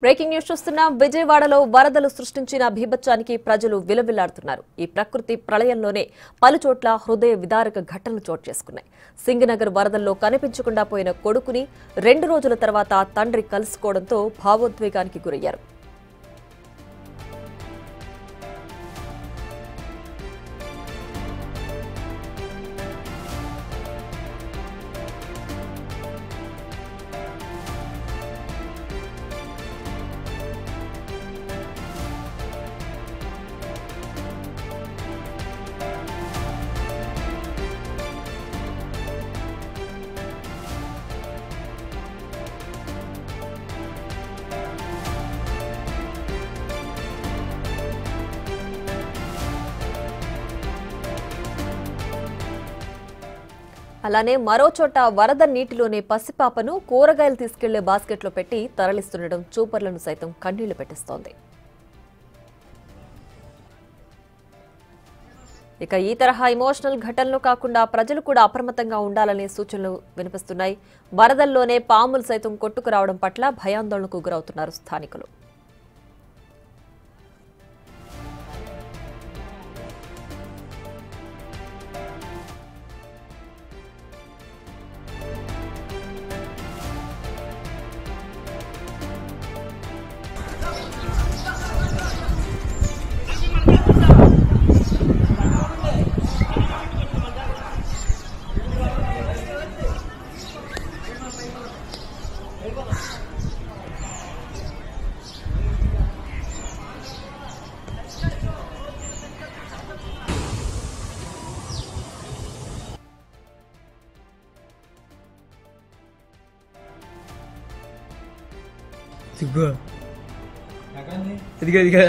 Breaking news చూస్తున్నాం. విజయవాడలో వరదలు సృష్టించిన బీభత్సానికి ప్రజలు విలవిల్లాడుతున్నారు. ఈ ప్రకృతి ప్రళయంలోనే పలుచోట్ల హృదయ విదారక ఘటనలు చోటు చేసుకున్నాయి. సింగనగర్ వరదల్లో కనిపించకుండా పోయిన కొడుకుని 2 రోజుల తర్వాత తండ్రి కలుసుకోవడంతో భావోద్వేగానికి గురయ్యారు. అలానే మరోచోట వరద నీటిలోనే పసిపాపను కూరగాయలు తీసుకెళ్లే బాస్కెట్లో పెట్టి తరలిస్తుండడం చూపర్లను సైతం కన్నీళ్లు పెట్టిస్తోంది. ఇక ఈ తరహా ఎమోషనల్ ఘటనలు కాకుండా ప్రజలు కూడా అప్రమత్తంగా ఉండాలనే సూచనలు వినిపిస్తున్నాయి. వరదల్లోనే పాములు సైతం కొట్టుకురావడం పట్ల భయాందోళనకు గురవుతున్నారు స్థానికులు. ఇదిగా